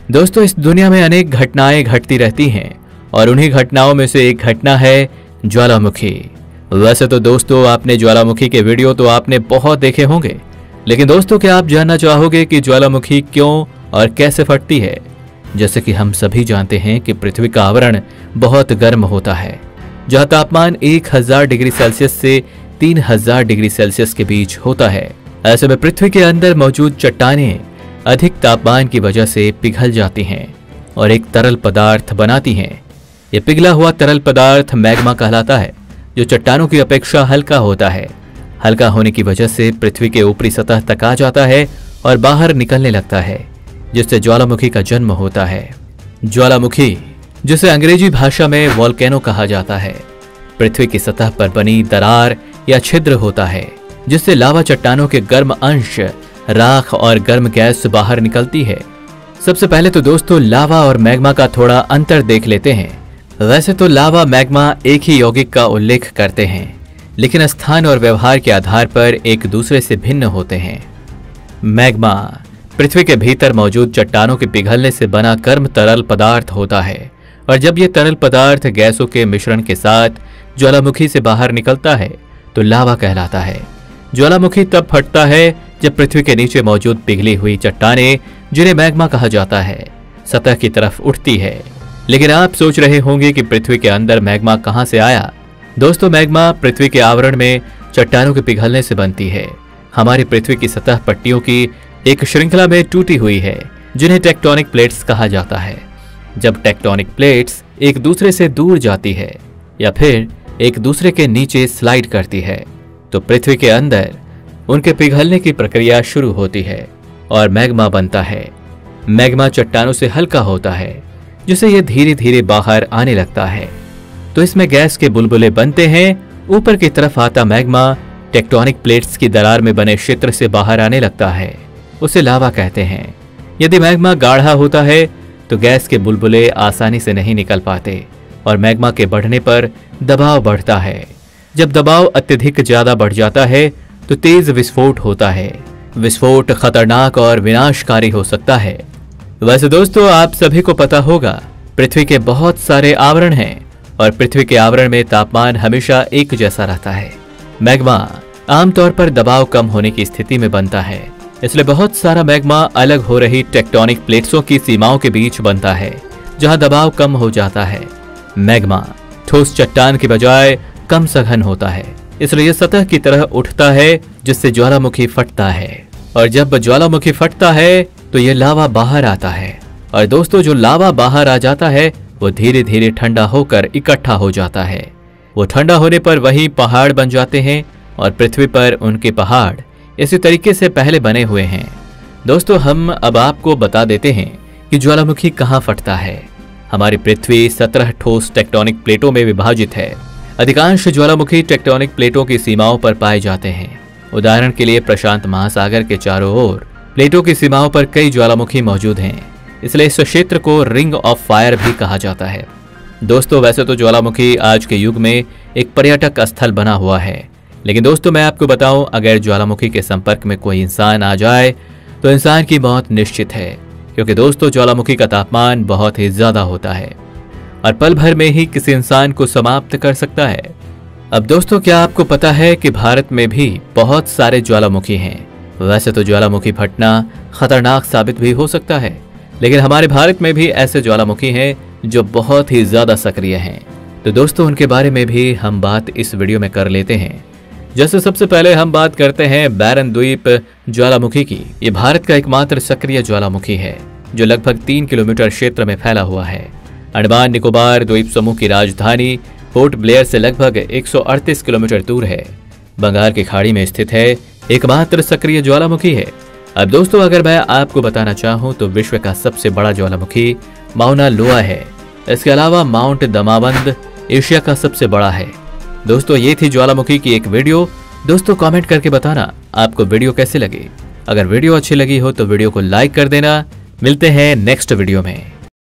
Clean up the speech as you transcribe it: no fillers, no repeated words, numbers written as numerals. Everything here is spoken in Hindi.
दोस्तों, इस दुनिया में अनेक घटनाएं घटती रहती हैं और उन्हीं घटनाओं में से एक घटना है ज्वालामुखी। वैसे तो दोस्तों, आपने ज्वालामुखी के वीडियो तो आपने बहुत देखे होंगे, लेकिन दोस्तों क्या आप जानना चाहोगे कि ज्वालामुखी क्यों और कैसे फटती है? जैसे कि हम सभी जानते हैं कि पृथ्वी का आवरण बहुत गर्म होता है, जहां तापमान 1000 डिग्री सेल्सियस से 3000 डिग्री सेल्सियस के बीच होता है। ऐसे में पृथ्वी के अंदर मौजूद चट्टानें अधिक तापमान की वजह से पिघल जाती हैं और एक तरल पदार्थ बनाती हैं। यह पिघला हुआ तरल पदार्थ मैग्मा कहलाता है, जो चट्टानों की अपेक्षा हल्का होता है। हल्का होने की वजह से पृथ्वी के ऊपरी सतह तक आ जाता है और बाहर निकलने लगता है, जिससे ज्वालामुखी का जन्म होता है। ज्वालामुखी, जिसे अंग्रेजी भाषा में वोल्केनो कहा जाता है, पृथ्वी की सतह पर बनी दरार या छिद्र होता है, जिससे लावा चट्टानों के गर्म अंश, राख और गर्म गैस बाहर निकलती है। सबसे पहले तो दोस्तों लावा और मैग्मा का थोड़ा अंतर देख लेते हैं। वैसे तो लावा मैग्मा एक ही यौगिक का उल्लेख करते हैं, लेकिन स्थान और व्यवहार के आधार पर एक दूसरे से भिन्न होते हैं। मैग्मा पृथ्वी के भीतर मौजूद चट्टानों के पिघलने से बना गर्म तरल पदार्थ होता है, और जब यह तरल पदार्थ गैसों के मिश्रण के साथ ज्वालामुखी से बाहर निकलता है तो लावा कहलाता है। ज्वालामुखी तब फटता है जब पृथ्वी के नीचे मौजूद पिघली हुई चट्टानें, जिन्हें मैग्मा कहा जाता है, सतह की तरफ उठती है। लेकिन आप सोच रहे होंगे कि पृथ्वी के अंदर मैग्मा कहां से आया? दोस्तों, मैग्मा पृथ्वी के आवरण में चट्टानों के पिघलने से बनती है। हमारी पृथ्वी की सतह पट्टियों की एक श्रृंखला में टूटी हुई है, जिन्हें टेक्टोनिक प्लेट्स कहा जाता है। जब टेक्टोनिक प्लेट्स एक दूसरे से दूर जाती है या फिर एक दूसरे के नीचे स्लाइड करती है, तो पृथ्वी के अंदर उनके पिघलने की प्रक्रिया शुरू होती है और मैग्मा बनता है। मैग्मा चट्टानों से हल्का होता है, जिससे यह धीरे धीरे बाहर आने लगता है, तो इसमें गैस के बुलबुले बनते हैं। ऊपर की तरफ आता मैग्मा टेक्टोनिक प्लेट्स की दरार में बने क्षेत्र से बाहर आने लगता है, उसे लावा कहते हैं। यदि मैग्मा गाढ़ा होता है तो गैस के बुलबुले आसानी से नहीं निकल पाते और मैग्मा के बढ़ने पर दबाव बढ़ता है। जब दबाव अत्यधिक ज्यादा बढ़ जाता है तो तेज विस्फोट होता है। विस्फोट खतरनाक और विनाशकारी हो सकता है। वैसे दोस्तों, आप सभी को पता होगा, पृथ्वी के बहुत सारे आवरण हैं और पृथ्वी के आवरण में तापमान हमेशा एक जैसा रहता है। मैग्मा आमतौर पर दबाव कम होने की स्थिति में बनता है, इसलिए बहुत सारा मैग्मा अलग हो रही टेक्टोनिक प्लेट्सों की सीमाओं के बीच बनता है, जहां दबाव कम हो जाता है। मैग्मा ठोस चट्टान की बजाय कम सघन होता है, इसलिए सतह की तरह उठता है, जिससे ज्वालामुखी फटता है। और जब ज्वालामुखी फटता है तो यह लावा बाहर आता है। और दोस्तों, जो लावा बाहर आ जाता है वो धीरे धीरे ठंडा होकर इकट्ठा हो जाता है। वो ठंडा होने पर वही पहाड़ बन जाते हैं और पृथ्वी पर उनके पहाड़ इसी तरीके से पहले बने हुए हैं। दोस्तों, हम अब आपको बता देते हैं कि ज्वालामुखी कहाँ फटता है। हमारी पृथ्वी 17 ठोस टेक्टोनिक प्लेटों में विभाजित है। अधिकांश ज्वालामुखी टेक्टोनिक प्लेटों की सीमाओं पर पाए जाते हैं। उदाहरण के लिए प्रशांत महासागर के चारों ओर प्लेटों की सीमाओं पर कई ज्वालामुखी मौजूद हैं, इसलिए इस क्षेत्र को रिंग ऑफ फायर भी कहा जाता है। दोस्तों, वैसे तो ज्वालामुखी आज के युग में एक पर्यटक स्थल बना हुआ है, लेकिन दोस्तों मैं आपको बताऊं, अगर ज्वालामुखी के संपर्क में कोई इंसान आ जाए तो इंसान की मौत निश्चित है, क्योंकि दोस्तों ज्वालामुखी का तापमान बहुत ही ज्यादा होता है और पल भर में ही किसी इंसान को समाप्त कर सकता है। अब दोस्तों, क्या आपको पता है कि भारत में भी बहुत सारे ज्वालामुखी हैं? वैसे तो ज्वालामुखी फटना खतरनाक साबित भी हो सकता है, लेकिन हमारे भारत में भी ऐसे ज्वालामुखी हैं जो बहुत ही ज्यादा सक्रिय हैं। तो दोस्तों, उनके बारे में भी हम बात इस वीडियो में कर लेते हैं। जैसे सबसे पहले हम बात करते हैं बैरन द्वीप ज्वालामुखी की। ये भारत का एकमात्र सक्रिय ज्वालामुखी है जो लगभग 3 किलोमीटर क्षेत्र में फैला हुआ है। अंडमान निकोबार द्वीप समूह की राजधानी पोर्ट ब्लेयर से लगभग 138 किलोमीटर दूर है। बंगाल की खाड़ी में स्थित है, एकमात्र सक्रिय ज्वालामुखी है। अब दोस्तों, अगर मैं आपको बताना चाहूँ तो विश्व का सबसे बड़ा ज्वालामुखी माउना लोआ है। इसके अलावा माउंट दमाबंद एशिया का सबसे बड़ा है। दोस्तों, ये थी ज्वालामुखी की एक वीडियो। दोस्तों, कमेंट करके बताना आपको वीडियो कैसे लगी। अगर वीडियो अच्छी लगी हो तो वीडियो को लाइक कर देना। मिलते हैं नेक्स्ट वीडियो में।